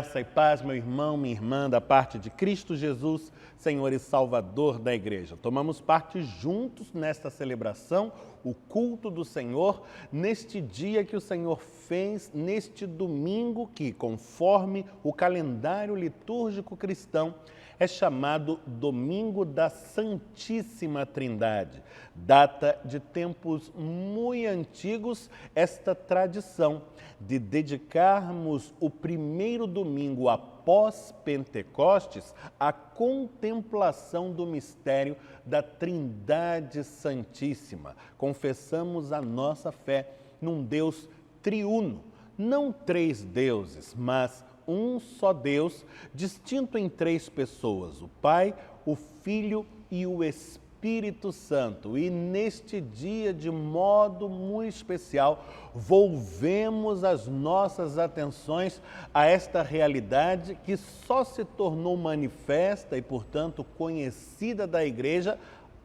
Graça e paz, meu irmão, minha irmã, da parte de Cristo Jesus, Senhor e Salvador da Igreja. Tomamos parte juntos nesta celebração, o culto do Senhor, neste dia que o Senhor fez, neste domingo que, conforme o calendário litúrgico cristão, é chamado Domingo da Santíssima Trindade. Data de tempos muito antigos esta tradição de dedicarmos o primeiro domingo após Pentecostes à contemplação do mistério da Trindade Santíssima. Confessamos a nossa fé num Deus triuno, não três deuses, mas um só Deus, distinto em três pessoas, o Pai, o Filho e o Espírito Santo. E neste dia, de modo muito especial, volvemos as nossas atenções a esta realidade que só se tornou manifesta e, portanto, conhecida da Igreja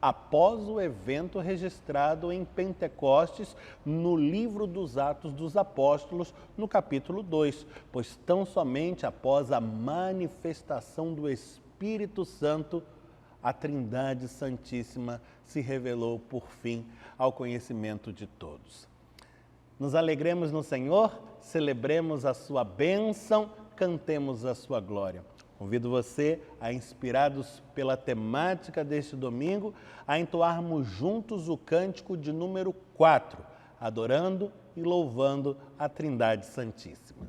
após o evento registrado em Pentecostes, no livro dos Atos dos Apóstolos, no capítulo 2, pois tão somente após a manifestação do Espírito Santo, a Trindade Santíssima se revelou por fim ao conhecimento de todos. Nos alegremos no Senhor, celebremos a sua bênção, cantemos a sua glória. Convido você, inspirados pela temática deste domingo, a entoarmos juntos o cântico de número 4, adorando e louvando a Trindade Santíssima.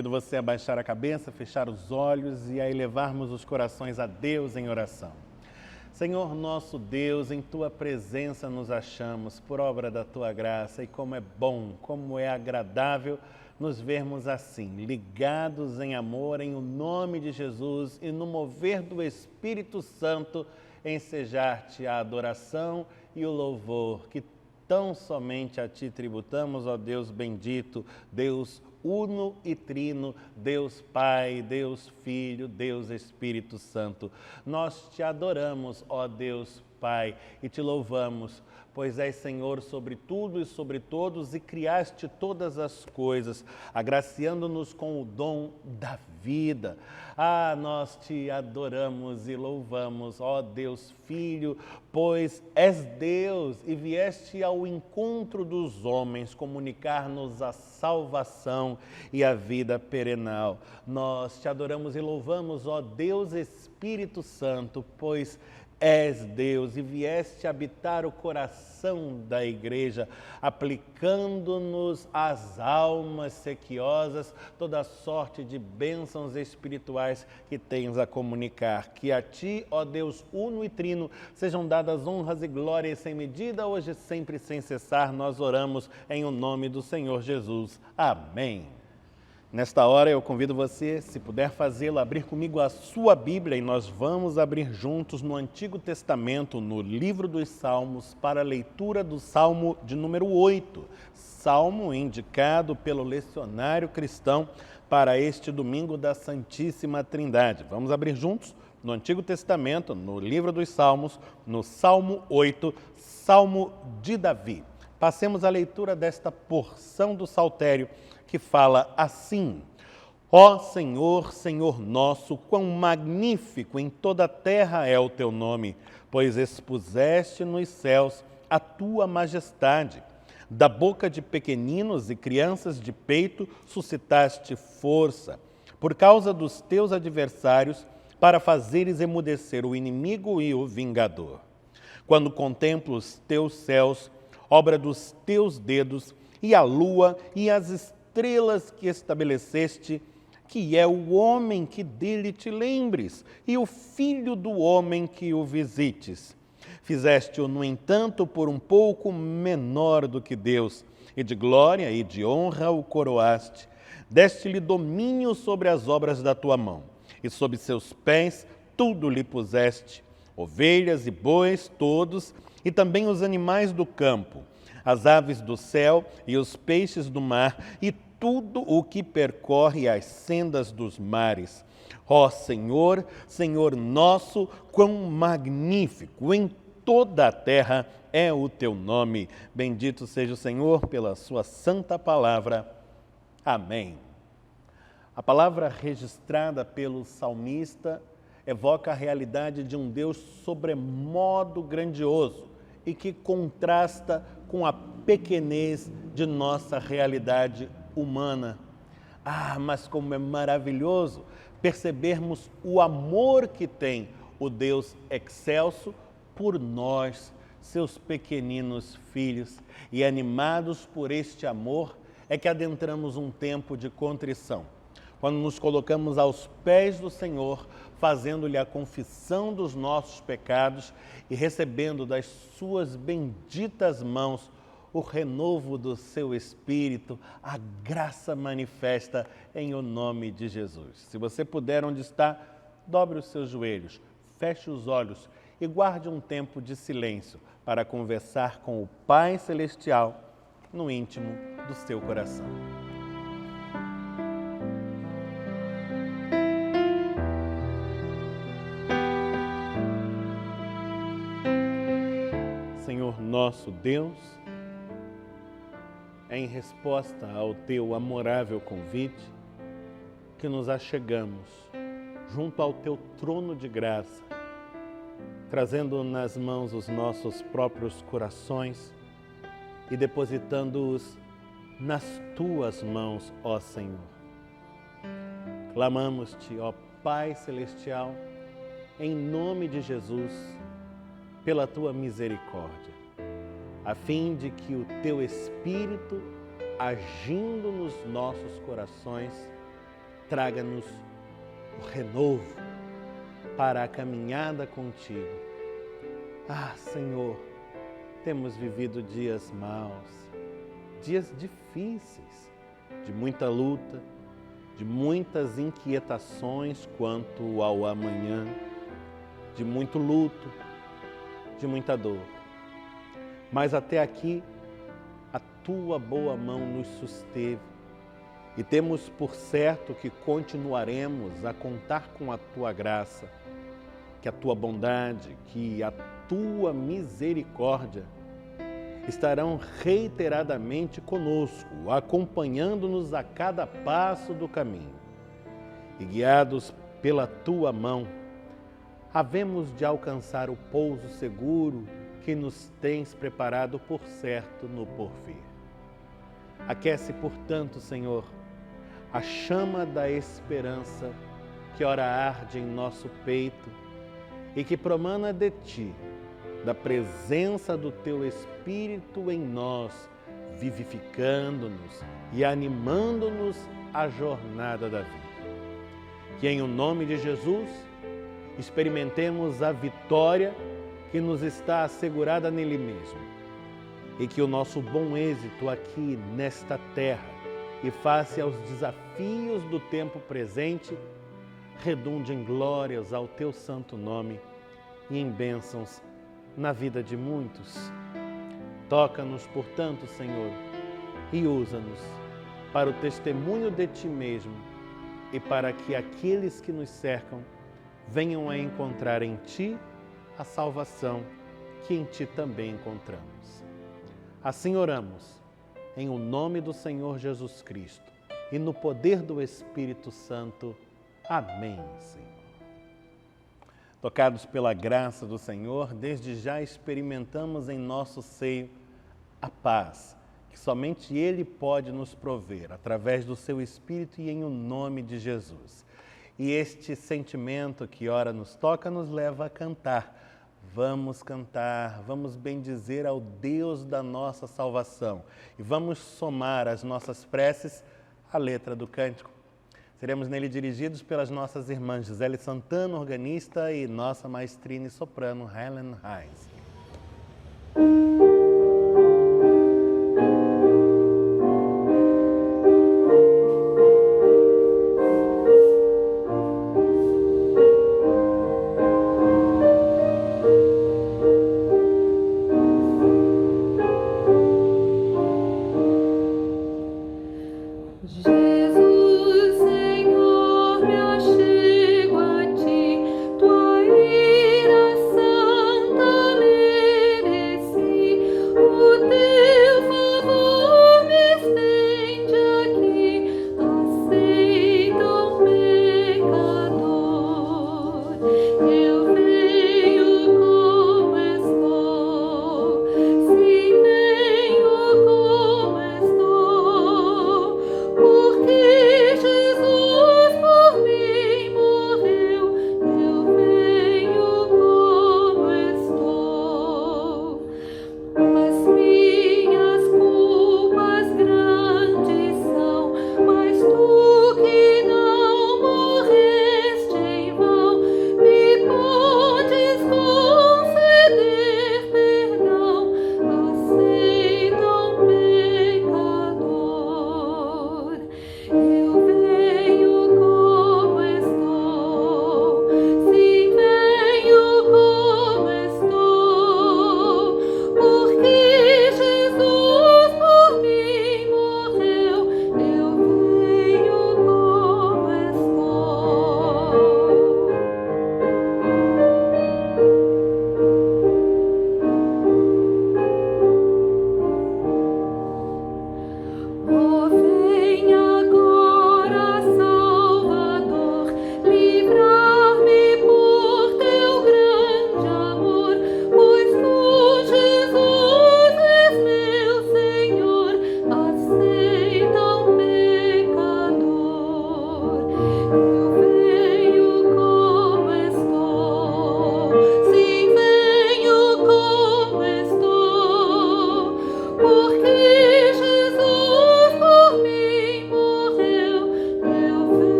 Convido você a baixar a cabeça, fechar os olhos e a elevarmos os corações a Deus em oração. Senhor nosso Deus, em Tua presença nos achamos, por obra da Tua graça, e como é bom, como é agradável nos vermos assim, ligados em amor, em o nome de Jesus e no mover do Espírito Santo, ensejar-te a adoração e o louvor que tão somente a Ti tributamos, ó Deus bendito, Deus uno e trino, Deus Pai, Deus Filho, Deus Espírito Santo. Nós Te adoramos, ó Deus Pai, e Te louvamos, pois és Senhor sobre tudo e sobre todos e criaste todas as coisas, agraciando-nos com o dom da vida. Nós Te adoramos e louvamos, ó Deus Filho, pois és Deus e vieste ao encontro dos homens comunicar-nos a salvação e a vida perenal. Nós Te adoramos e louvamos, ó Deus Espírito Santo, pois és Deus e vieste habitar o coração da igreja, aplicando-nos às almas sequiosas toda sorte de bênçãos espirituais que tens a comunicar. Que a Ti, ó Deus uno e trino, sejam dadas honras e glórias sem medida, hoje sempre sem cessar. Nós oramos em o nome do Senhor Jesus. Amém. Nesta hora eu convido você, se puder fazê-lo, a abrir comigo a sua Bíblia e nós vamos abrir juntos no Antigo Testamento, no livro dos Salmos, para a leitura do Salmo de número 8, salmo indicado pelo lecionário cristão para este domingo da Santíssima Trindade. Vamos abrir juntos no Antigo Testamento, no livro dos Salmos, no Salmo 8, Salmo de Davi. Passemos a leitura desta porção do Saltério, que fala assim: Ó Senhor, Senhor nosso, quão magnífico em toda a terra é o Teu nome, pois expuseste nos céus a Tua majestade. Da boca de pequeninos e crianças de peito suscitaste força, por causa dos Teus adversários, para fazeres emudecer o inimigo e o vingador. Quando contemplo os Teus céus, obra dos Teus dedos, e a lua e as estrelas que estabeleceste, que é o homem que dele te lembres, e o filho do homem que o visites. Fizeste-o, no entanto, por um pouco menor do que Deus, e de glória e de honra o coroaste. Deste-lhe domínio sobre as obras da tua mão, e sob seus pés tudo lhe puseste, ovelhas e bois todos, e também os animais do campo, as aves do céu e os peixes do mar, e tudo o que percorre as sendas dos mares. Ó Senhor, Senhor nosso, quão magnífico em toda a terra é o Teu nome. Bendito seja o Senhor pela Sua santa palavra. Amém. A palavra registrada pelo salmista evoca a realidade de um Deus sobremodo grandioso e que contrasta com a pequenez de nossa realidade humana. Mas como é maravilhoso percebermos o amor que tem o Deus excelso por nós, seus pequeninos filhos. E animados por este amor é que adentramos um tempo de contrição. Quando nos colocamos aos pés do Senhor, fazendo-lhe a confissão dos nossos pecados e recebendo das suas benditas mãos o renovo do seu Espírito, a graça manifesta em o nome de Jesus. Se você puder, onde está, dobre os seus joelhos, feche os olhos e guarde um tempo de silêncio para conversar com o Pai Celestial no íntimo do seu coração. Senhor nosso Deus, em resposta ao Teu amorável convite, que nos achegamos junto ao Teu trono de graça, trazendo nas mãos os nossos próprios corações e depositando-os nas Tuas mãos, ó Senhor. Clamamos-Te, ó Pai Celestial, em nome de Jesus, pela Tua misericórdia, a fim de que o Teu Espírito, agindo nos nossos corações, traga-nos o renovo para a caminhada contigo Ah, Senhor, temos vivido dias maus, dias difíceis, de muita luta, de muitas inquietações quanto ao amanhã, de muito luto, de muita dor. Mas até aqui, a Tua boa mão nos susteve e temos por certo que continuaremos a contar com a Tua graça, que a Tua bondade, que a Tua misericórdia estarão reiteradamente conosco, acompanhando-nos a cada passo do caminho. E guiados pela Tua mão, havemos de alcançar o pouso seguro que nos tens preparado por certo no porvir. Aquece, portanto, Senhor, a chama da esperança que ora arde em nosso peito e que promana de Ti, da presença do Teu Espírito em nós, vivificando-nos e animando-nos à jornada da vida. Que em o nome de Jesus experimentemos a vitória que nos está assegurada nele mesmo e que o nosso bom êxito aqui nesta terra e face aos desafios do tempo presente redunde em glórias ao Teu santo nome e em bênçãos na vida de muitos. Toca-nos, portanto, Senhor, e usa-nos para o testemunho de Ti mesmo e para que aqueles que nos cercam venham a encontrar em Ti a salvação que em Ti também encontramos. Assim oramos, em o nome do Senhor Jesus Cristo e no poder do Espírito Santo. Amém, Senhor. Tocados pela graça do Senhor, desde já experimentamos em nosso seio a paz, que somente Ele pode nos prover, através do Seu Espírito e em o nome de Jesus. E este sentimento que ora nos toca nos leva a cantar. Vamos cantar, vamos bendizer ao Deus da nossa salvação e vamos somar às nossas preces a letra do cântico. Seremos nele dirigidos pelas nossas irmãs Gisele Santana, organista, e nossa maestrina e soprano Helen Reis. Tua ira santa me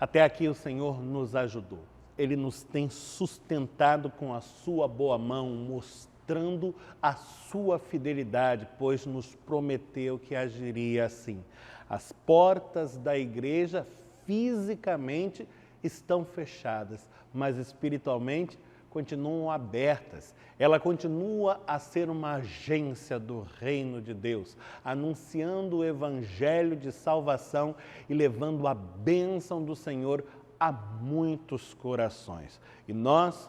Até aqui o Senhor nos ajudou. Ele nos tem sustentado com a sua boa mão, mostrando a sua fidelidade, pois nos prometeu que agiria assim. As portas da igreja fisicamente estão fechadas, mas espiritualmente continuam abertas. Ela continua a ser uma agência do reino de Deus, anunciando o evangelho de salvação e levando a bênção do Senhor a muitos corações. E nós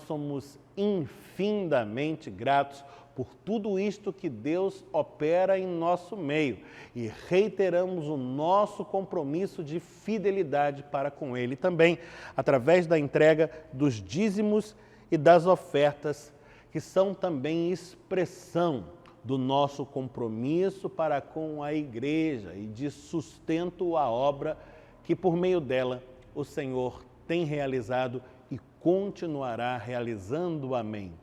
somos infinitamente gratos por tudo isto que Deus opera em nosso meio e reiteramos o nosso compromisso de fidelidade para com Ele também, através da entrega dos dízimos e das ofertas, que são também expressão do nosso compromisso para com a igreja e de sustento à obra que por meio dela o Senhor tem realizado e continuará realizando. Amém.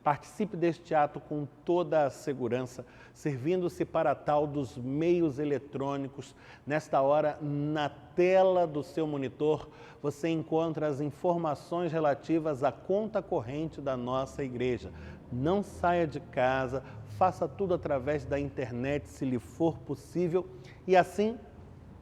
Participe deste ato com toda a segurança, servindo-se para tal dos meios eletrônicos. Nesta hora, na tela do seu monitor, você encontra as informações relativas à conta corrente da nossa igreja. Não saia de casa, faça tudo através da internet, se lhe for possível, e assim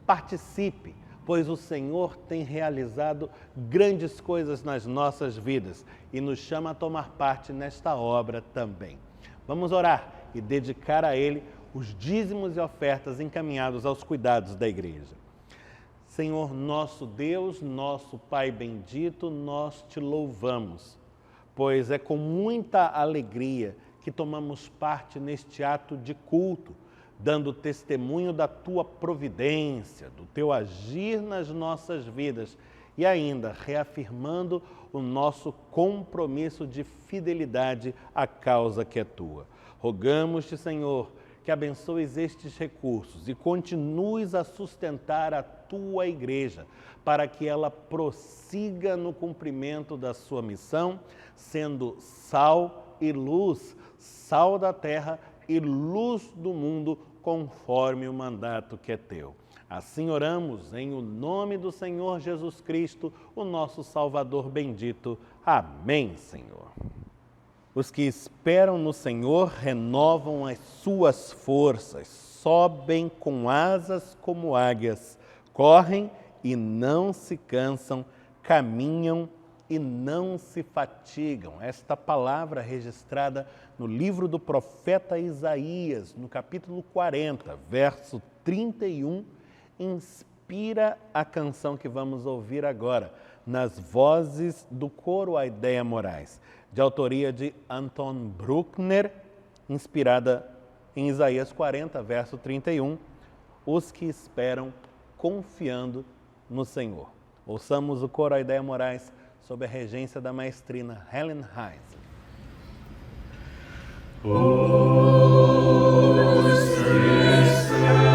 participe, pois o Senhor tem realizado grandes coisas nas nossas vidas e nos chama a tomar parte nesta obra também. Vamos orar e dedicar a Ele os dízimos e ofertas encaminhados aos cuidados da igreja. Senhor, nosso Deus, nosso Pai bendito, nós te louvamos, pois é com muita alegria que tomamos parte neste ato de culto, dando testemunho da Tua providência, do Teu agir nas nossas vidas e ainda reafirmando o nosso compromisso de fidelidade à causa que é Tua. Rogamos-te, Senhor, que abençoes estes recursos e continues a sustentar a Tua igreja, para que ela prossiga no cumprimento da sua missão, sendo sal e luz, sal da terra e luz do mundo, conforme o mandato que é Teu. Assim oramos em o nome do Senhor Jesus Cristo, o nosso Salvador bendito. Amém, Senhor. Os que esperam no Senhor renovam as suas forças, sobem com asas como águias, correm e não se cansam, caminham e não se fatigam. Esta palavra registrada no livro do profeta Isaías, no capítulo 40, verso 31, inspira a canção que vamos ouvir agora, nas vozes do coro Aideia Moraes, de autoria de Anton Bruckner, inspirada em Isaías 40, verso 31, os que esperam confiando no Senhor. Ouçamos o coro Aideia Moraes, sob a regência da maestrina Helen Heinz. Espera.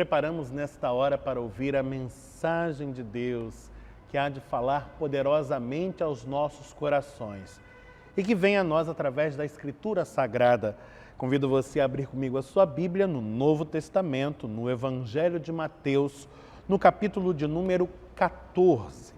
preparamos nesta hora para ouvir a mensagem de Deus, que há de falar poderosamente aos nossos corações e que vem a nós através da Escritura Sagrada. Convido você a abrir comigo a sua Bíblia no Novo Testamento, no Evangelho de Mateus, no capítulo de número 14.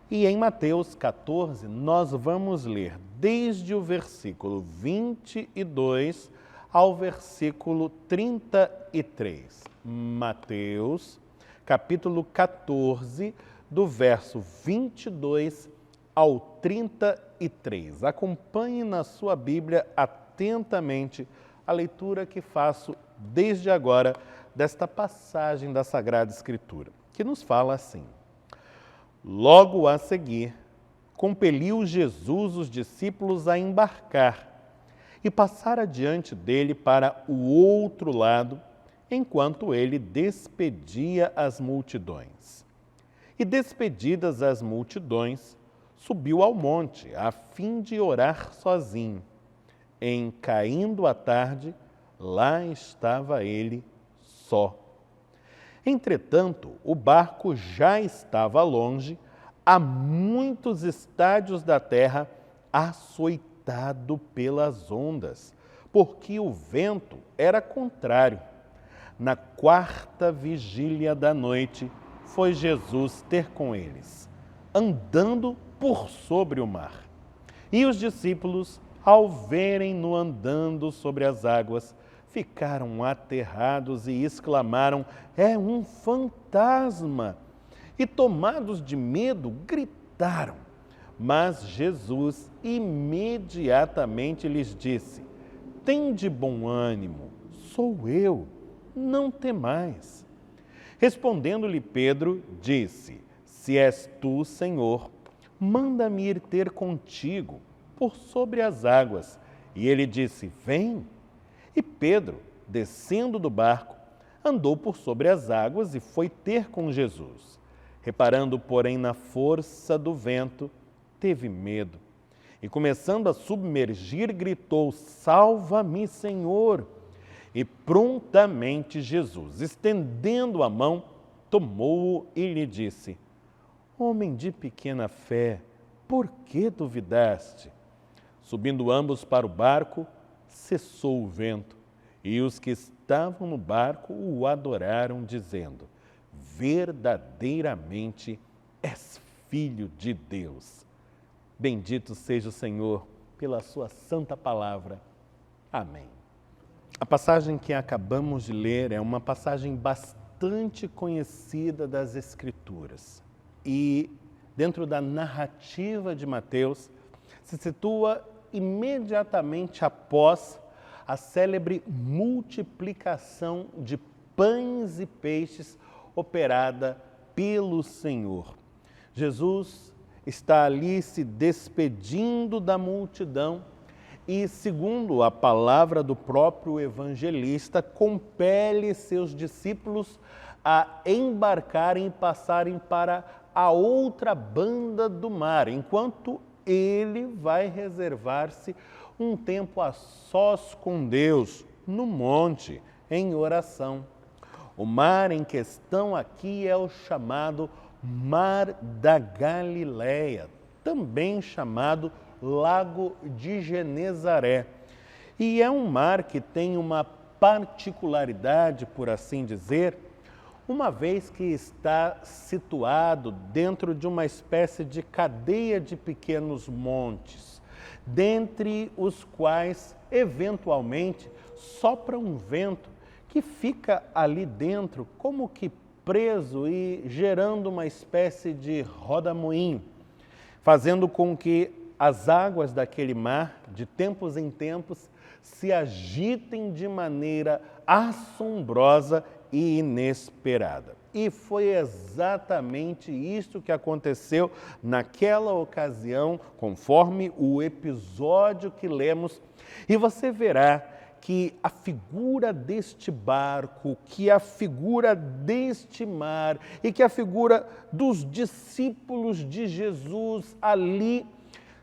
E em Mateus 14, nós vamos ler desde o versículo 22 ao versículo 33. Mateus, capítulo 14, do verso 22 ao 33. Acompanhe na sua Bíblia atentamente a leitura que faço desde agora desta passagem da Sagrada Escritura, que nos fala assim: Logo a seguir, compeliu Jesus os discípulos a embarcar e passar adiante dele para o outro lado, enquanto ele despedia as multidões. E despedidas as multidões, subiu ao monte, a fim de orar sozinho. Em caindo a tarde, lá estava ele só. Entretanto, o barco já estava longe, a muitos estádios da terra, açoitado pelas ondas, porque o vento era contrário. Na quarta vigília da noite, foi Jesus ter com eles, andando por sobre o mar. E os discípulos, ao verem-no andando sobre as águas, ficaram aterrados e exclamaram: é um fantasma! E tomados de medo, gritaram. Mas Jesus imediatamente lhes disse: tende bom ânimo, sou eu, não temais. Respondendo-lhe Pedro, disse: se és tu, Senhor, manda-me ir ter contigo por sobre as águas. E ele disse: vem. E Pedro, descendo do barco, andou por sobre as águas e foi ter com Jesus. Reparando, porém, na força do vento, teve medo. E começando a submergir, gritou: salva-me, Senhor! E prontamente Jesus, estendendo a mão, tomou-o e lhe disse: homem de pequena fé, por que duvidaste? Subindo ambos para o barco, cessou o vento, e os que estavam no barco o adoraram, dizendo: verdadeiramente és Filho de Deus. Bendito seja o Senhor pela sua santa palavra. Amém. A passagem que acabamos de ler é uma passagem bastante conhecida das Escrituras. E dentro da narrativa de Mateus, se situa imediatamente após a célebre multiplicação de pães e peixes operada pelo Senhor. Jesus está ali se despedindo da multidão e, segundo a palavra do próprio evangelista, compele seus discípulos a embarcarem e passarem para a outra banda do mar, enquanto ele vai reservar-se um tempo a sós com Deus, no monte, em oração. O mar em questão aqui é o chamado Mar da Galileia, também chamado Lago de Genezaré. E é um mar que tem uma particularidade, por assim dizer, uma vez que está situado dentro de uma espécie de cadeia de pequenos montes, dentre os quais, eventualmente, sopra um vento que fica ali dentro como que preso e gerando uma espécie de rodamuinho, fazendo com que as águas daquele mar, de tempos em tempos, se agitem de maneira assombrosa e inesperada. E foi exatamente isso que aconteceu naquela ocasião, conforme o episódio que lemos. E você verá que a figura deste barco, que a figura deste mar e que a figura dos discípulos de Jesus ali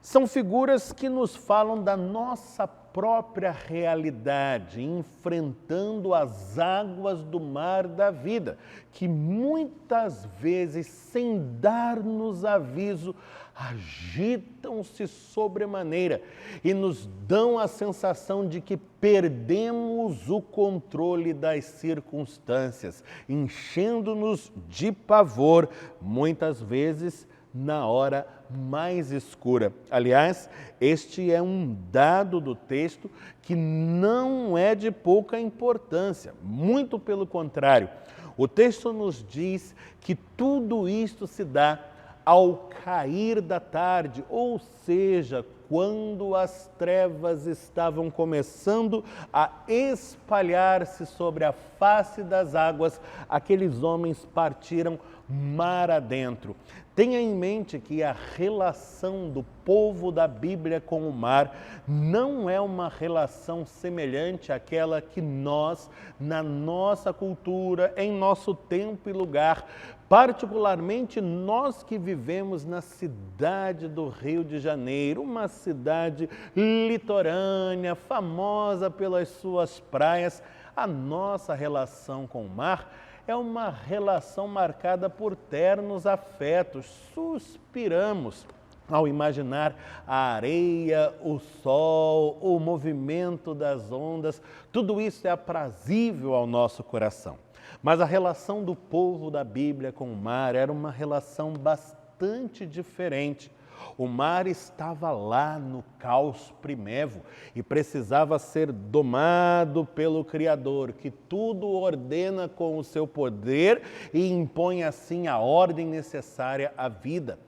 São figuras que nos falam da nossa própria realidade, enfrentando as águas do mar da vida, que muitas vezes, sem dar-nos aviso, agitam-se sobremaneira e nos dão a sensação de que perdemos o controle das circunstâncias, enchendo-nos de pavor, muitas vezes na hora mais escura. Aliás, este é um dado do texto que não é de pouca importância, muito pelo contrário. O texto nos diz que tudo isto se dá ao cair da tarde, ou seja, quando as trevas estavam começando a espalhar-se sobre a face das águas, aqueles homens partiram mar adentro. Tenha em mente que a relação do povo da Bíblia com o mar não é uma relação semelhante àquela que nós, na nossa cultura, em nosso tempo e lugar, particularmente nós que vivemos na cidade do Rio de Janeiro, uma cidade litorânea, famosa pelas suas praias, a nossa relação com o mar é uma relação marcada por ternos afetos. Suspiramos ao imaginar a areia, o sol, o movimento das ondas. Tudo isso é aprazível ao nosso coração. Mas a relação do povo da Bíblia com o mar era uma relação bastante diferente. O mar estava lá no caos primevo e precisava ser domado pelo Criador, que tudo ordena com o seu poder e impõe assim a ordem necessária à vida.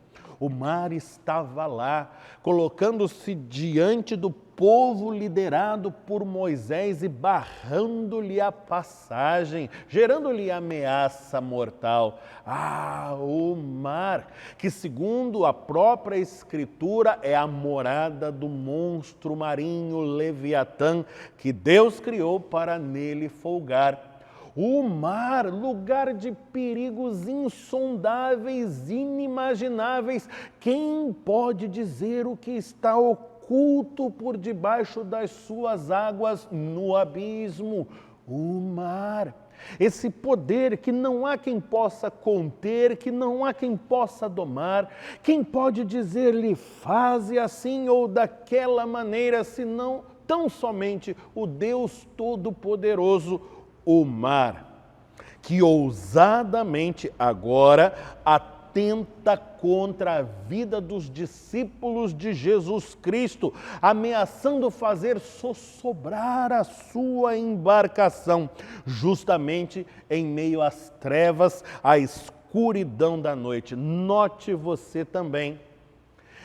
O mar estava lá, colocando-se diante do povo liderado por Moisés e barrando-lhe a passagem, gerando-lhe ameaça mortal. Ah, o mar, que segundo a própria Escritura é a morada do monstro marinho Leviatã, que Deus criou para nele folgar. O mar, lugar de perigos insondáveis, inimagináveis. Quem pode dizer o que está oculto por debaixo das suas águas no abismo? O mar. Esse poder que não há quem possa conter, que não há quem possa domar. Quem pode dizer-lhe, faze assim ou daquela maneira, senão tão somente o Deus Todo-Poderoso, o mar, que ousadamente agora atenta contra a vida dos discípulos de Jesus Cristo, ameaçando fazer sossobrar a sua embarcação, justamente em meio às trevas, à escuridão da noite. Note você também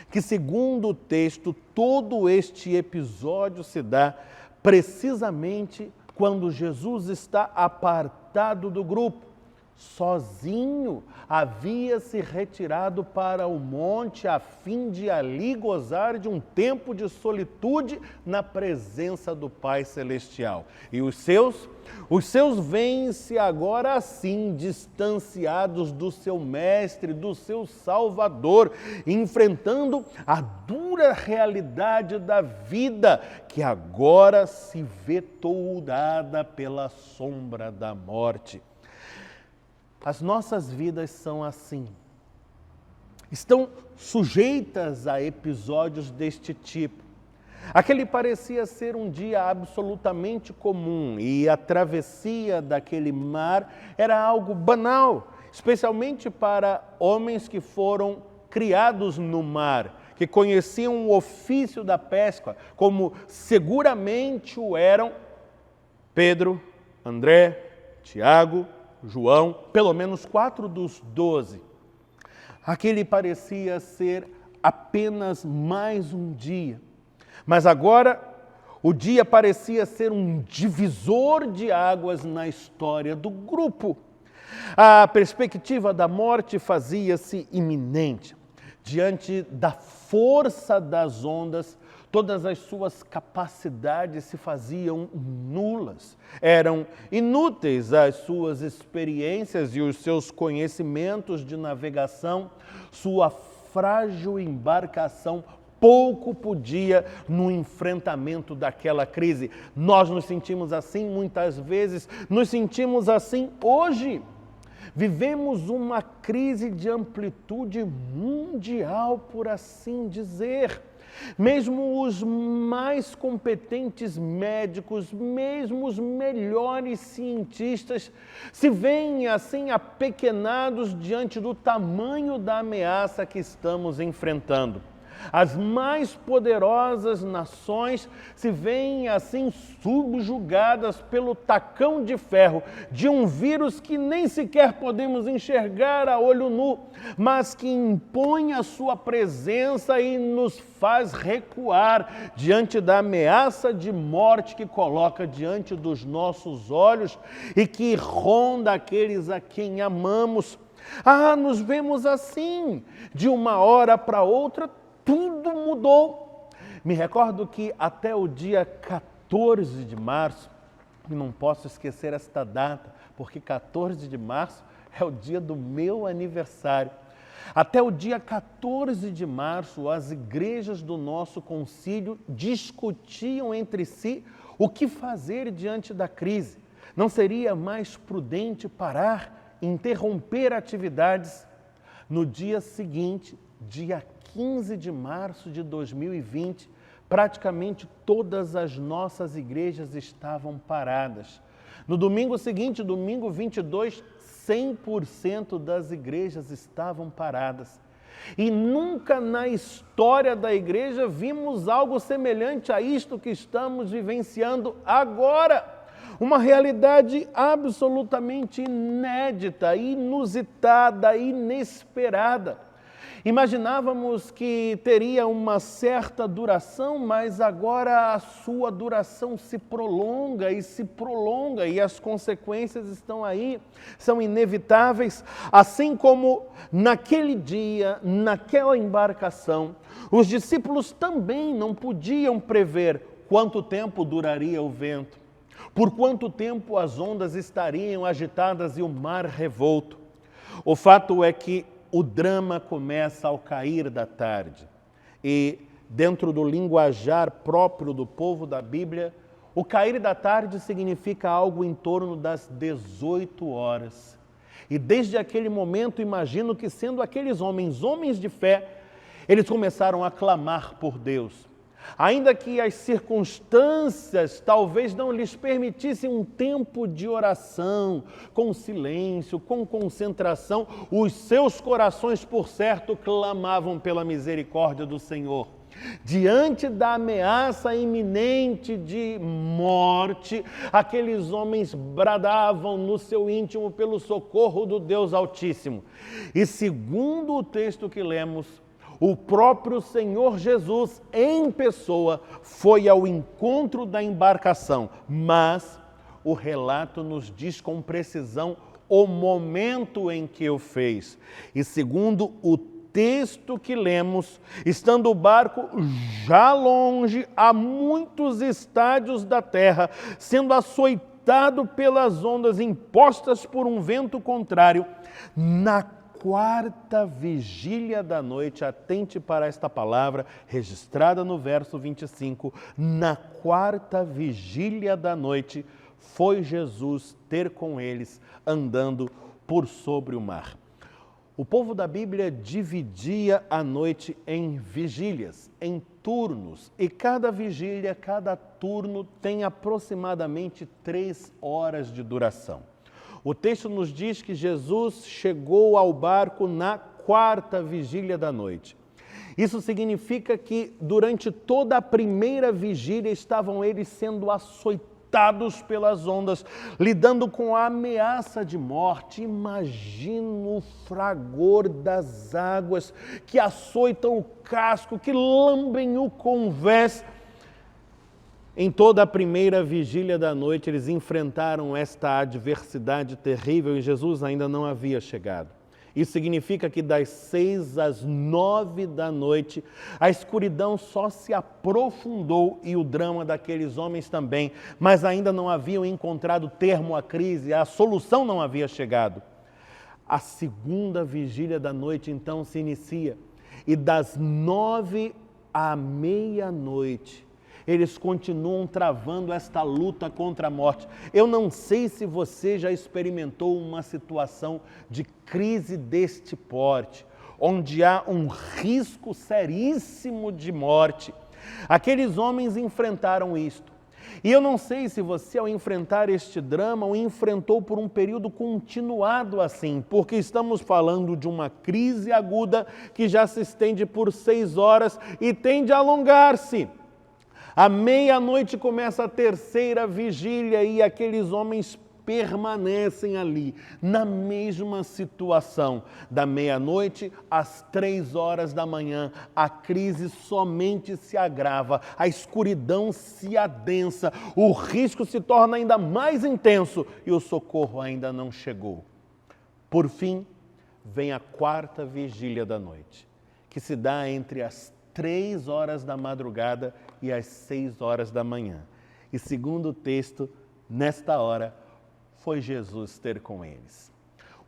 que, segundo o texto, todo este episódio se dá precisamente quando Jesus está apartado do grupo, sozinho, havia se retirado para o monte a fim de ali gozar de um tempo de solitude na presença do Pai Celestial. E os seus veem-se agora assim, distanciados do seu Mestre, do seu Salvador, enfrentando a dura realidade da vida, que agora se vê toldada pela sombra da morte. As nossas vidas são assim. Estão sujeitas a episódios deste tipo. Aquele parecia ser um dia absolutamente comum e a travessia daquele mar era algo banal, especialmente para homens que foram criados no mar, que conheciam o ofício da pesca, como seguramente o eram Pedro, André, Tiago, João, pelo menos 4 dos 12. Aquele parecia ser apenas mais um dia. Mas agora, o dia parecia ser um divisor de águas na história do grupo. A perspectiva da morte fazia-se iminente. Diante da força das ondas, todas as suas capacidades se faziam nulas. Eram inúteis as suas experiências e os seus conhecimentos de navegação. Sua frágil embarcação pouco podia no enfrentamento daquela crise. Nós nos sentimos assim muitas vezes, nos sentimos assim hoje. Vivemos uma crise de amplitude mundial, por assim dizer. Mesmo os mais competentes médicos, mesmo os melhores cientistas, se veem assim apequenados diante do tamanho da ameaça que estamos enfrentando. As mais poderosas nações se veem assim subjugadas pelo tacão de ferro de um vírus que nem sequer podemos enxergar a olho nu, mas que impõe a sua presença e nos faz recuar diante da ameaça de morte que coloca diante dos nossos olhos e que ronda aqueles a quem amamos. Nos vemos assim, de uma hora para outra, tudo mudou. Me recordo que até o dia 14 de março, e não posso esquecer esta data, porque 14 de março é o dia do meu aniversário. Até o dia 14 de março, as igrejas do nosso concílio discutiam entre si o que fazer diante da crise. Não seria mais prudente parar, interromper atividades? No dia seguinte, dia 15 de março de 2020, praticamente todas as nossas igrejas estavam paradas. No domingo seguinte, domingo 22, 100% das igrejas estavam paradas. E nunca na história da igreja vimos algo semelhante a isto que estamos vivenciando agora. Uma realidade absolutamente inédita, inusitada, inesperada. Imaginávamos que teria uma certa duração, mas agora a sua duração se prolonga e as consequências estão aí, são inevitáveis. Assim como naquele dia, naquela embarcação, os discípulos também não podiam prever quanto tempo duraria o vento, por quanto tempo as ondas estariam agitadas e o mar revolto. O fato é que o drama começa ao cair da tarde e, dentro do linguajar próprio do povo da Bíblia, o cair da tarde significa algo em torno das 18 horas. E desde aquele momento, imagino que sendo aqueles homens de fé, eles começaram a clamar por Deus. Ainda que as circunstâncias talvez não lhes permitissem um tempo de oração, com silêncio, com concentração, os seus corações, por certo, clamavam pela misericórdia do Senhor. Diante da ameaça iminente de morte, aqueles homens bradavam no seu íntimo pelo socorro do Deus Altíssimo. E segundo o texto que lemos, o próprio Senhor Jesus, em pessoa, foi ao encontro da embarcação, mas o relato nos diz com precisão o momento em que o fez. E segundo o texto que lemos, estando o barco já longe, a muitos estádios da terra, sendo açoitado pelas ondas impostas por um vento contrário, na quarta vigília da noite, atente para esta palavra, registrada no verso 25, na quarta vigília da noite, foi Jesus ter com eles, andando por sobre o mar. O povo da Bíblia dividia a noite em vigílias, em turnos, e cada vigília, cada turno tem aproximadamente 3 horas de duração. O texto nos diz que Jesus chegou ao barco na quarta vigília da noite. Isso significa que durante toda a primeira vigília estavam eles sendo açoitados pelas ondas, lidando com a ameaça de morte. Imagina o fragor das águas que açoitam o casco, que lambem o convés. Em toda a primeira vigília da noite, eles enfrentaram esta adversidade terrível e Jesus ainda não havia chegado. Isso significa que das 6 às 9 da noite, a escuridão só se aprofundou e o drama daqueles homens também, mas ainda não haviam encontrado termo à crise, a solução não havia chegado. A segunda vigília da noite, então, se inicia e das 9 à meia-noite, eles continuam travando esta luta contra a morte. Eu não sei se você já experimentou uma situação de crise deste porte, onde há um risco seríssimo de morte. Aqueles homens enfrentaram isto. E eu não sei se você, ao enfrentar este drama, o enfrentou por um período continuado assim, porque estamos falando de uma crise aguda que já se estende por 6 horas e tende a alongar-se. À meia-noite começa a terceira vigília e aqueles homens permanecem ali, na mesma situação. Da meia-noite às 3 horas da manhã, a crise somente se agrava, a escuridão se adensa, o risco se torna ainda mais intenso e o socorro ainda não chegou. Por fim, vem a quarta vigília da noite, que se dá entre as 3 horas da madrugada e às 6 horas da manhã. E segundo o texto, nesta hora, foi Jesus ter com eles.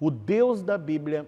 O Deus da Bíblia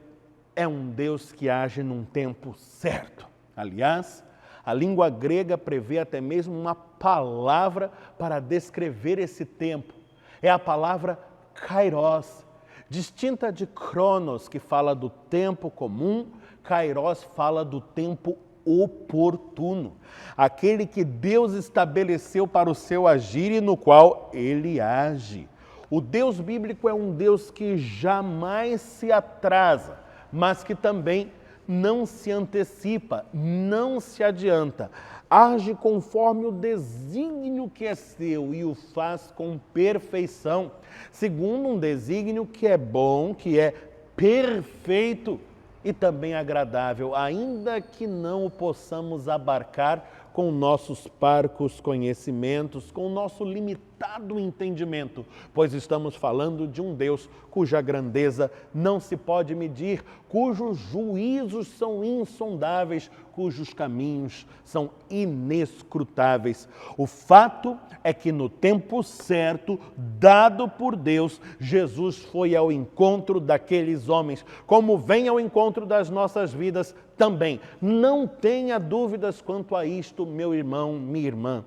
é um Deus que age num tempo certo. Aliás, a língua grega prevê até mesmo uma palavra para descrever esse tempo. É a palavra kairos, distinta de cronos, que fala do tempo comum, kairos fala do tempo oportuno, aquele que Deus estabeleceu para o seu agir e no qual ele age. O Deus bíblico é um Deus que jamais se atrasa, mas que também não se antecipa, não se adianta. Age conforme o desígnio que é seu e o faz com perfeição, segundo um desígnio que é bom, que é perfeito e também agradável, ainda que não o possamos abarcar com nossos parcos conhecimentos, com o nosso limitado entendimento, pois estamos falando de um Deus cuja grandeza não se pode medir, cujos juízos são insondáveis, cujos caminhos são inescrutáveis. O fato é que no tempo certo, dado por Deus, Jesus foi ao encontro daqueles homens, como vem ao encontro das nossas vidas também. Não tenha dúvidas quanto a isto, meu irmão, minha irmã.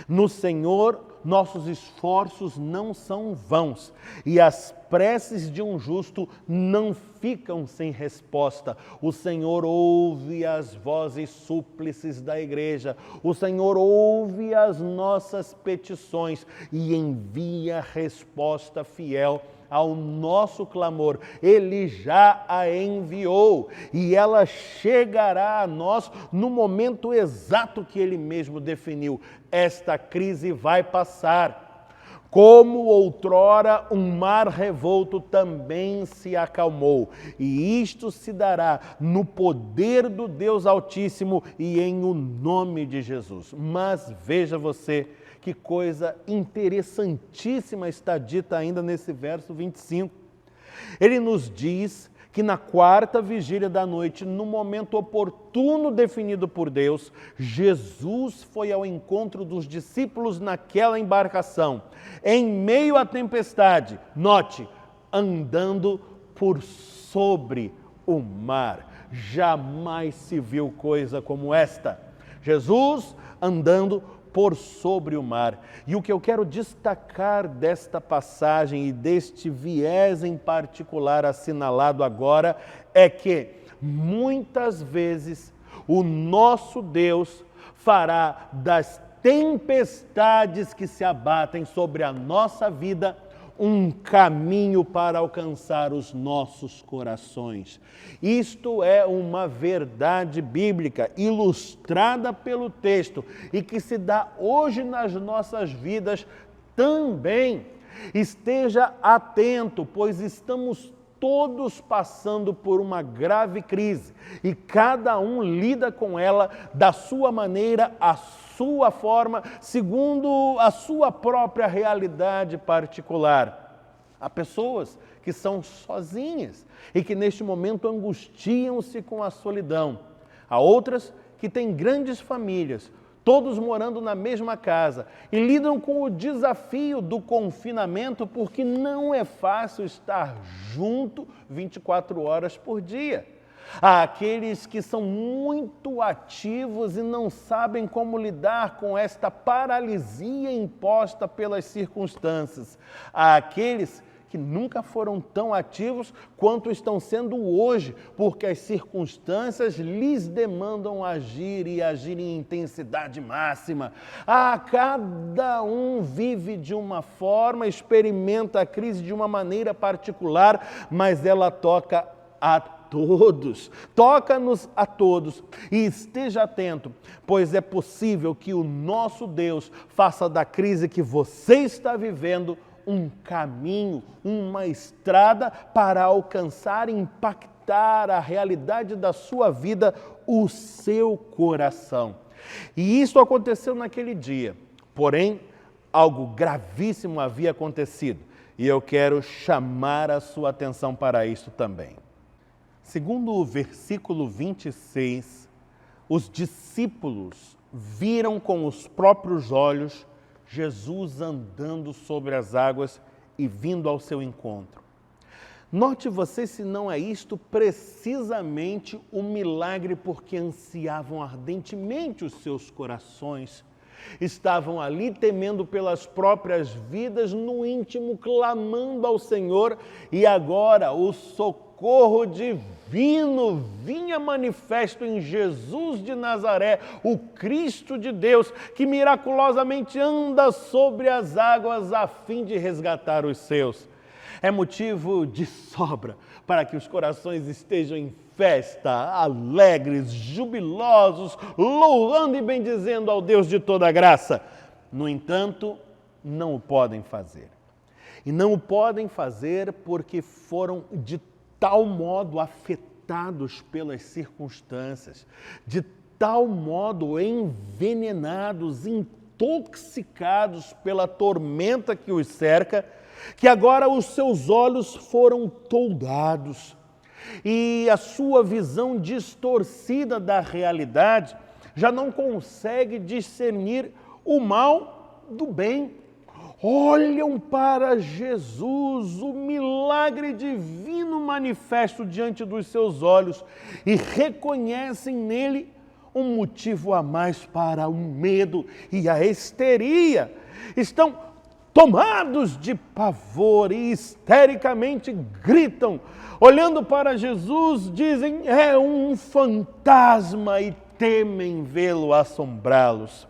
No Senhor, nossos esforços não são vãos e as preces de um justo não ficam sem resposta. O Senhor ouve as vozes súplices da igreja, o Senhor ouve as nossas petições e envia resposta fiel ao nosso clamor. Ele já a enviou e ela chegará a nós no momento exato que Ele mesmo definiu. Esta crise vai passar. Como outrora um mar revolto também se acalmou. E isto se dará no poder do Deus Altíssimo e em o nome de Jesus. Mas veja você, que coisa interessantíssima está dita ainda nesse verso 25. Ele nos diz que na quarta vigília da noite, no momento oportuno definido por Deus, Jesus foi ao encontro dos discípulos naquela embarcação, em meio à tempestade, note, andando por sobre o mar. Jamais se viu coisa como esta. Jesus andando por sobre o mar. E o que eu quero destacar desta passagem e deste viés em particular assinalado agora é que muitas vezes o nosso Deus fará das tempestades que se abatem sobre a nossa vida um caminho para alcançar os nossos corações. Isto é uma verdade bíblica ilustrada pelo texto e que se dá hoje nas nossas vidas também. Esteja atento, pois estamos todos passando por uma grave crise e cada um lida com ela da sua maneira, a sua forma, segundo a sua própria realidade particular. Há pessoas que são sozinhas e que neste momento angustiam-se com a solidão. Há outras que têm grandes famílias, todos morando na mesma casa e lidam com o desafio do confinamento porque não é fácil estar junto 24 horas por dia. àqueles que são muito ativos e não sabem como lidar com esta paralisia imposta pelas circunstâncias, àqueles que nunca foram tão ativos quanto estão sendo hoje, porque as circunstâncias lhes demandam agir e agir em intensidade máxima. Cada um vive de uma forma, experimenta a crise de uma maneira particular, mas ela toca a todos, toca-nos a todos. E esteja atento, pois é possível que o nosso Deus faça da crise que você está vivendo um caminho, uma estrada para alcançar e impactar a realidade da sua vida, o seu coração. E isso aconteceu naquele dia, porém, algo gravíssimo havia acontecido, e eu quero chamar a sua atenção para isso também. Segundo o versículo 26, os discípulos viram com os próprios olhos Jesus andando sobre as águas e vindo ao seu encontro. Note você se não é isto precisamente o milagre porque ansiavam ardentemente os seus corações. Estavam ali temendo pelas próprias vidas, no íntimo clamando ao Senhor, e agora o socorro divino vinha manifesto em Jesus de Nazaré, o Cristo de Deus, que miraculosamente anda sobre as águas a fim de resgatar os seus. É motivo de sobra para que os corações estejam em festa, alegres, jubilosos, louvando e bendizendo ao Deus de toda graça. No entanto, não o podem fazer. E não o podem fazer porque foram de tal modo afetados pelas circunstâncias, de tal modo envenenados, intoxicados pela tormenta que os cerca, que agora os seus olhos foram toldados e a sua visão distorcida da realidade já não consegue discernir o mal do bem. Olham para Jesus, o milagre divino manifesto diante dos seus olhos, e reconhecem nele um motivo a mais para o medo e a histeria. Estão tomados de pavor e histericamente gritam, olhando para Jesus, dizem: é um fantasma, e temem vê-lo assombrá-los.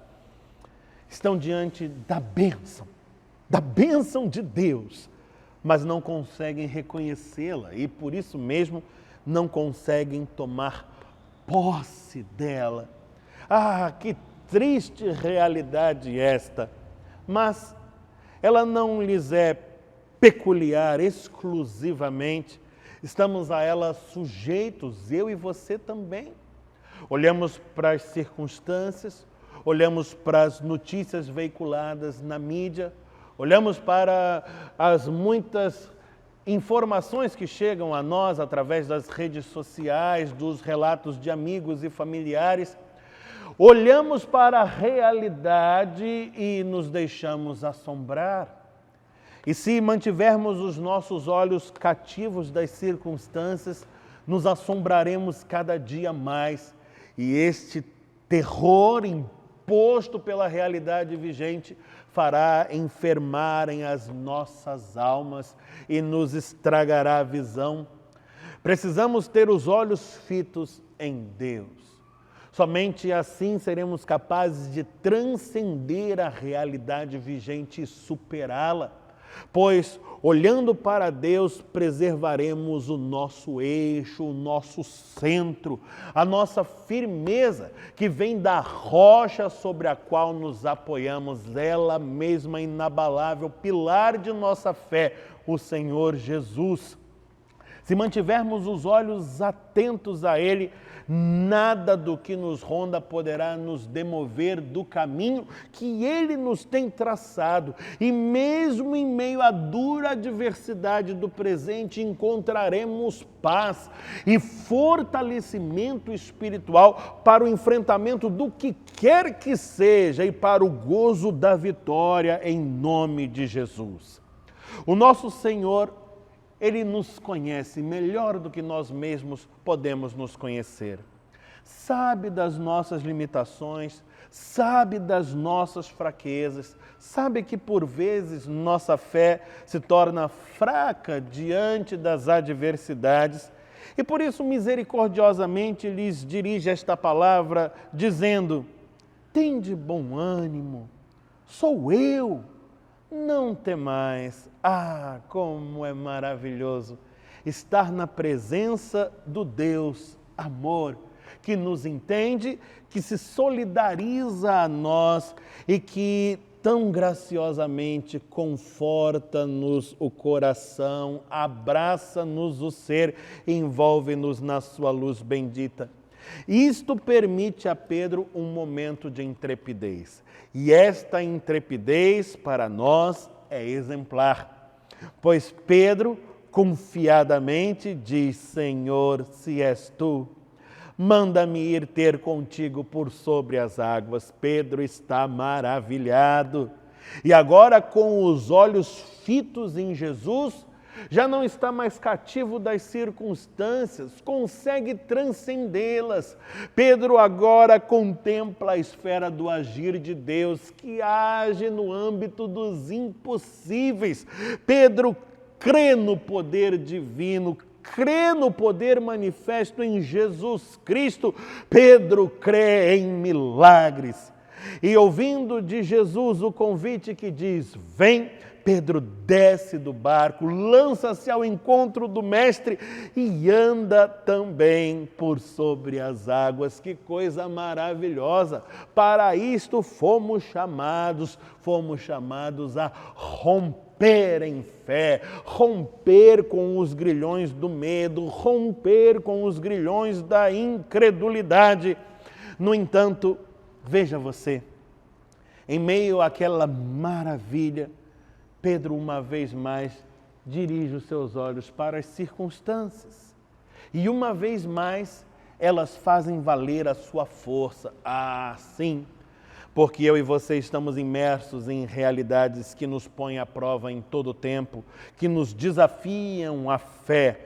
Estão diante da bênção de Deus, mas não conseguem reconhecê-la e por isso mesmo não conseguem tomar posse dela. Ah, que triste realidade esta! Mas ela não lhes é peculiar exclusivamente, estamos a ela sujeitos, eu e você também. Olhamos para as circunstâncias, olhamos para as notícias veiculadas na mídia, olhamos para as muitas informações que chegam a nós através das redes sociais, dos relatos de amigos e familiares. Olhamos para a realidade e nos deixamos assombrar. E se mantivermos os nossos olhos cativos das circunstâncias, nos assombraremos cada dia mais. E este terror imposto pela realidade vigente fará enfermarem as nossas almas e nos estragará a visão. Precisamos ter os olhos fitos em Deus. Somente assim seremos capazes de transcender a realidade vigente e superá-la, pois, olhando para Deus, preservaremos o nosso eixo, o nosso centro, a nossa firmeza, que vem da rocha sobre a qual nos apoiamos, ela mesma inabalável, pilar de nossa fé, o Senhor Jesus. Se mantivermos os olhos atentos a Ele, nada do que nos ronda poderá nos demover do caminho que Ele nos tem traçado. E mesmo em meio à dura adversidade do presente, encontraremos paz e fortalecimento espiritual para o enfrentamento do que quer que seja e para o gozo da vitória em nome de Jesus. O nosso Senhor, Ele nos conhece melhor do que nós mesmos podemos nos conhecer. Sabe das nossas limitações, sabe das nossas fraquezas, sabe que por vezes nossa fé se torna fraca diante das adversidades e por isso misericordiosamente lhes dirige esta palavra dizendo: tende bom ânimo, sou eu, não temais. Ah, como é maravilhoso estar na presença do Deus amor, que nos entende, que se solidariza a nós e que tão graciosamente conforta-nos o coração, abraça-nos o ser, envolve-nos na sua luz bendita. Isto permite a Pedro um momento de intrepidez. E esta intrepidez para nós é exemplar, pois Pedro confiadamente diz: Senhor, se és tu, manda-me ir ter contigo por sobre as águas. Pedro está maravilhado. E agora, com os olhos fitos em Jesus, já não está mais cativo das circunstâncias, consegue transcendê-las. Pedro agora contempla a esfera do agir de Deus, que age no âmbito dos impossíveis. Pedro crê no poder divino, crê no poder manifesto em Jesus Cristo. Pedro crê em milagres. E ouvindo de Jesus o convite que diz: vem, Pedro desce do barco, lança-se ao encontro do Mestre e anda também por sobre as águas. Que coisa maravilhosa! Para isto fomos chamados a romper em fé, romper com os grilhões do medo, romper com os grilhões da incredulidade. No entanto, veja você, em meio àquela maravilha, Pedro, uma vez mais, dirige os seus olhos para as circunstâncias. E uma vez mais, elas fazem valer a sua força. Ah, sim, porque eu e você estamos imersos em realidades que nos põem à prova em todo o tempo, que nos desafiam a fé.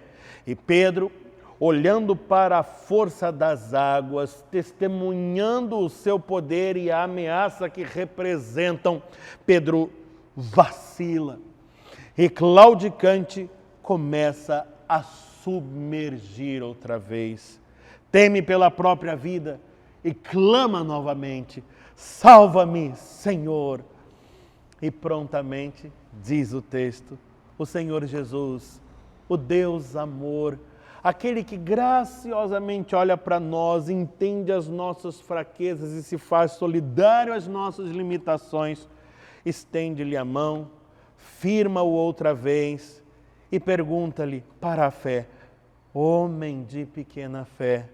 E Pedro, olhando para a força das águas, testemunhando o seu poder e a ameaça que representam, Pedro vacila e claudicante começa a submergir outra vez. Teme pela própria vida e clama novamente: salva-me, Senhor. E prontamente, diz o texto, o Senhor Jesus, o Deus amor, aquele que graciosamente olha para nós, entende as nossas fraquezas e se faz solidário às nossas limitações, estende-lhe a mão, firma-o outra vez e pergunta-lhe para a fé: homem de pequena fé,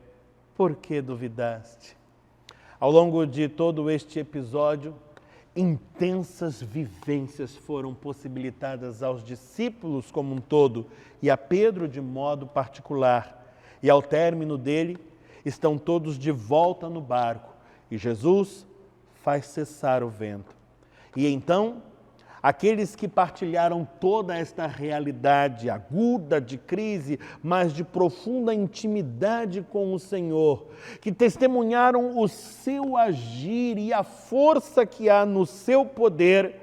por que duvidaste? Ao longo de todo este episódio, intensas vivências foram possibilitadas aos discípulos como um todo e a Pedro de modo particular. E ao término dele, estão todos de volta no barco e Jesus faz cessar o vento. E então, aqueles que partilharam toda esta realidade aguda de crise, mas de profunda intimidade com o Senhor, que testemunharam o seu agir e a força que há no seu poder,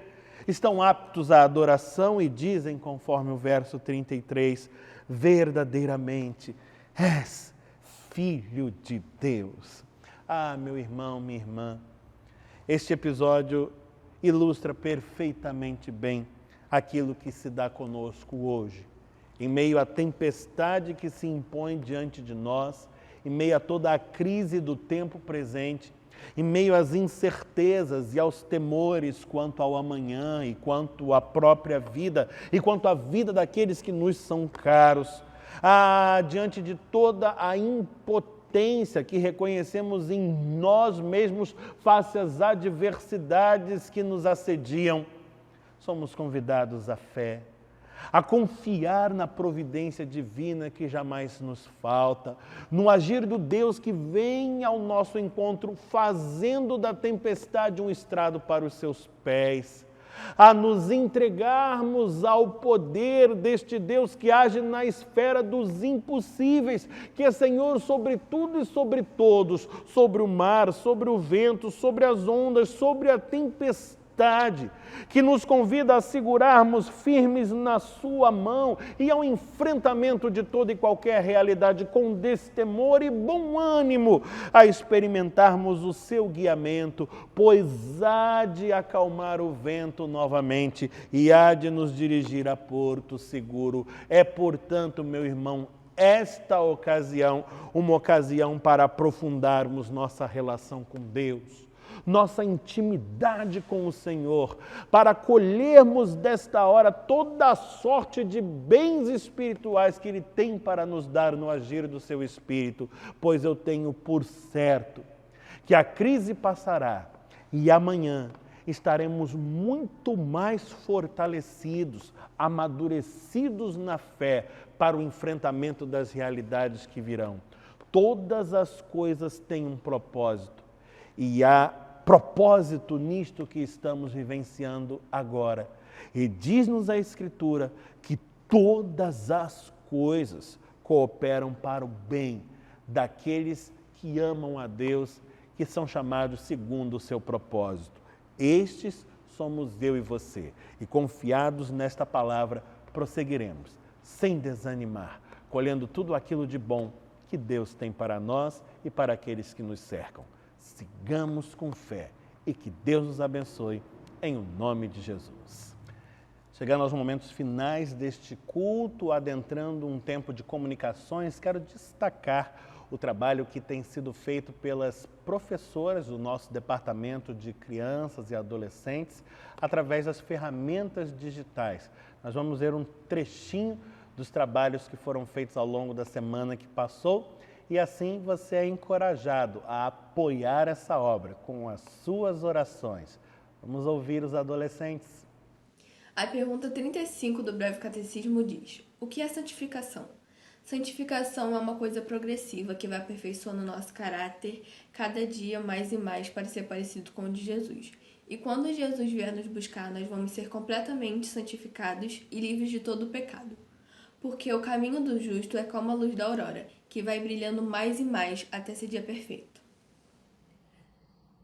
estão aptos à adoração e dizem, conforme o verso 33, verdadeiramente és Filho de Deus. Ah, meu irmão, minha irmã, este episódio ilustra perfeitamente bem aquilo que se dá conosco hoje. Em meio à tempestade que se impõe diante de nós, em meio a toda a crise do tempo presente, em meio às incertezas e aos temores quanto ao amanhã e quanto à própria vida e quanto à vida daqueles que nos são caros, diante de toda a impotência que reconhecemos em nós mesmos face às adversidades que nos assediam, somos convidados à fé, a confiar na providência divina que jamais nos falta, no agir do Deus que vem ao nosso encontro, fazendo da tempestade um estrado para os seus pés, a nos entregarmos ao poder deste Deus que age na esfera dos impossíveis, que é Senhor sobre tudo e sobre todos, sobre o mar, sobre o vento, sobre as ondas, sobre a tempestade, que nos convida a segurarmos firmes na sua mão e ao enfrentamento de toda e qualquer realidade com destemor e bom ânimo, a experimentarmos o seu guiamento, pois há de acalmar o vento novamente e há de nos dirigir a porto seguro. É, portanto, meu irmão, esta ocasião, uma ocasião para aprofundarmos nossa relação com Deus, nossa intimidade com o Senhor, para colhermos desta hora toda a sorte de bens espirituais que Ele tem para nos dar no agir do Seu Espírito, pois eu tenho por certo que a crise passará e amanhã estaremos muito mais fortalecidos, amadurecidos na fé para o enfrentamento das realidades que virão. Todas as coisas têm um propósito e há propósito nisto que estamos vivenciando agora. E diz-nos a Escritura que todas as coisas cooperam para o bem daqueles que amam a Deus, que são chamados segundo o seu propósito. Estes somos eu e você. E confiados nesta palavra, prosseguiremos, sem desanimar, colhendo tudo aquilo de bom que Deus tem para nós e para aqueles que nos cercam. Sigamos com fé e que Deus nos abençoe em o nome de Jesus. Chegando aos momentos finais deste culto, adentrando um tempo de comunicações, quero destacar o trabalho que tem sido feito pelas professoras do nosso departamento de crianças e adolescentes através das ferramentas digitais. Nós vamos ver um trechinho dos trabalhos que foram feitos ao longo da semana que passou. E assim você é encorajado a apoiar essa obra com as suas orações. Vamos ouvir os adolescentes. A pergunta 35 do Breve Catecismo diz: o que é santificação? Santificação é uma coisa progressiva que vai aperfeiçoando o nosso caráter cada dia mais e mais para ser parecido com o de Jesus. E quando Jesus vier nos buscar, nós vamos ser completamente santificados e livres de todo o pecado. Porque o caminho do justo é como a luz da aurora, que vai brilhando mais e mais até esse dia perfeito.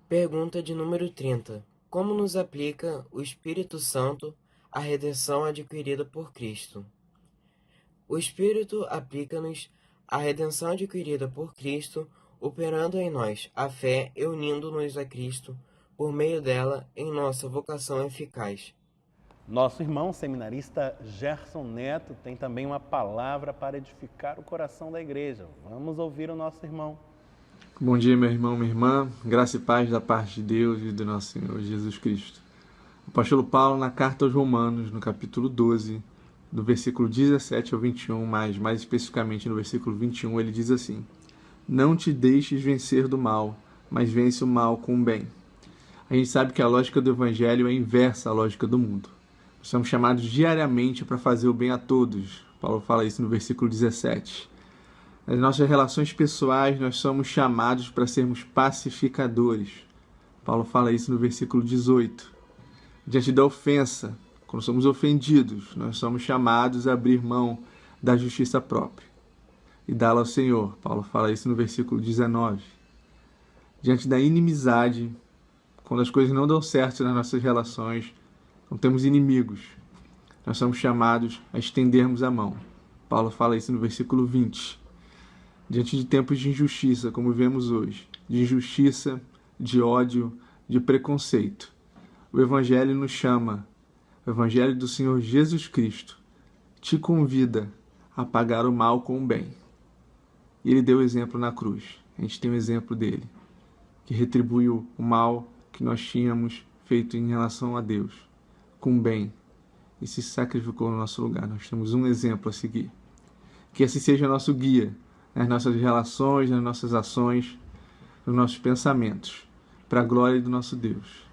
Pergunta de número 30. Como nos aplica o Espírito Santo à redenção adquirida por Cristo? O Espírito aplica-nos a redenção adquirida por Cristo, operando em nós a fé e unindo-nos a Cristo, por meio dela, em nossa vocação eficaz. Nosso irmão seminarista Gerson Neto tem também uma palavra para edificar o coração da igreja. Vamos ouvir o nosso irmão. Bom dia, meu irmão, minha irmã. Graça e paz da parte de Deus e do nosso Senhor Jesus Cristo. O apóstolo Paulo, na carta aos Romanos, no capítulo 12, do versículo 17 ao 21, mais especificamente no versículo 21, ele diz assim: não te deixes vencer do mal, mas vence o mal com o bem. A gente sabe que a lógica do evangelho é inversa à lógica do mundo. Somos chamados diariamente para fazer o bem a todos. Paulo fala isso no versículo 17. Nas nossas relações pessoais, nós somos chamados para sermos pacificadores. Paulo fala isso no versículo 18. Diante da ofensa, quando somos ofendidos, nós somos chamados a abrir mão da justiça própria e dá-la ao Senhor. Paulo fala isso no versículo 19. Diante da inimizade, quando as coisas não dão certo nas nossas relações, quando temos inimigos, nós somos chamados a estendermos a mão. Paulo fala isso no versículo 20. Diante de tempos de injustiça, como vemos hoje, de injustiça, de ódio, de preconceito, o Evangelho nos chama, o Evangelho do Senhor Jesus Cristo, te convida a pagar o mal com o bem. E Ele deu o exemplo na cruz. A gente tem o exemplo dele, que retribuiu o mal que nós tínhamos feito em relação a Deus, com bem, e se sacrificou no nosso lugar. Nós temos um exemplo a seguir. Que assim seja nosso guia nas nossas relações, nas nossas ações, nos nossos pensamentos, para a glória do nosso Deus.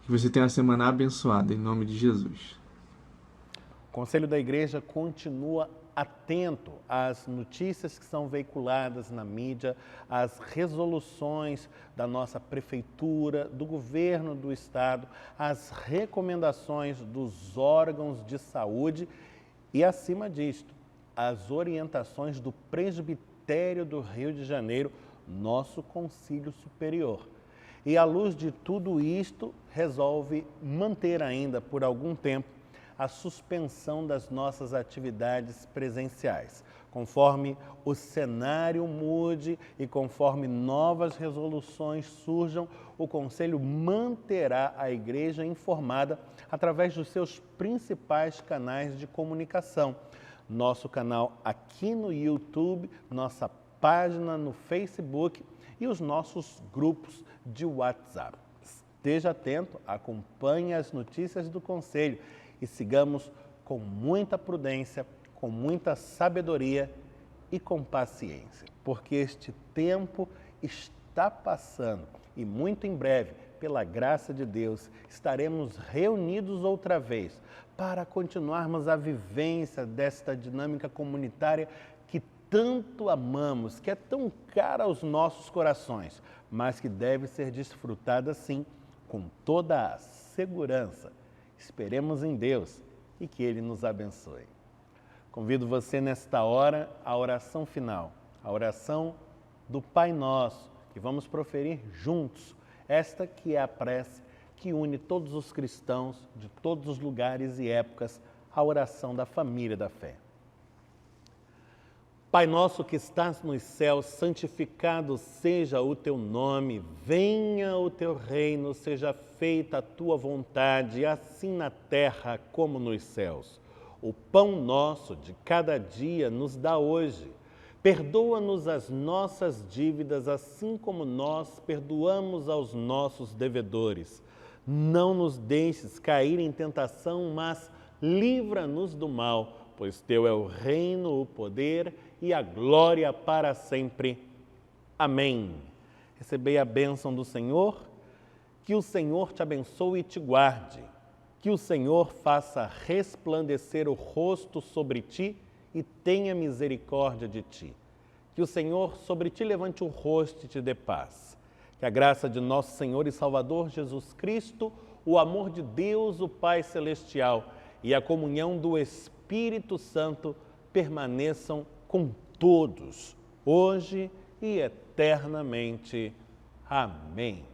Que você tenha uma semana abençoada, em nome de Jesus. O Conselho da Igreja continua atento às notícias que são veiculadas na mídia, às resoluções da nossa prefeitura, do governo do estado, às recomendações dos órgãos de saúde e, acima disto, as orientações do Presbitério do Rio de Janeiro, nosso Concílio Superior. E, à luz de tudo isto, resolve manter ainda por algum tempo a suspensão das nossas atividades presenciais. Conforme o cenário mude e conforme novas resoluções surjam, o Conselho manterá a Igreja informada através dos seus principais canais de comunicação. Nosso canal aqui no YouTube, nossa página no Facebook e os nossos grupos de WhatsApp. Esteja atento, acompanhe as notícias do Conselho e sigamos com muita prudência, com muita sabedoria e com paciência, porque este tempo está passando e muito em breve, pela graça de Deus, estaremos reunidos outra vez para continuarmos a vivência desta dinâmica comunitária que tanto amamos, que é tão cara aos nossos corações, mas que deve ser desfrutada sim com toda a segurança. Esperemos em Deus e que Ele nos abençoe. Convido você nesta hora à oração final, a oração do Pai Nosso, que vamos proferir juntos. Esta que é a prece que une todos os cristãos de todos os lugares e épocas à oração da família da fé. Pai nosso que estás nos céus, santificado seja o teu nome, venha o teu reino, seja feita a tua vontade, assim na terra como nos céus. O pão nosso de cada dia nos dá hoje. Perdoa-nos as nossas dívidas, assim como nós perdoamos aos nossos devedores. Não nos deixes cair em tentação, mas livra-nos do mal, pois teu é o reino, o poder e a glória para sempre. Amém. Recebei a bênção do Senhor, que o Senhor te abençoe e te guarde, que o Senhor faça resplandecer o rosto sobre ti e tenha misericórdia de ti. Que o Senhor sobre ti levante o rosto e te dê paz. Que a graça de nosso Senhor e Salvador Jesus Cristo, o amor de Deus, o Pai Celestial e a comunhão do Espírito Santo permaneçam com todos, hoje e eternamente. Amém.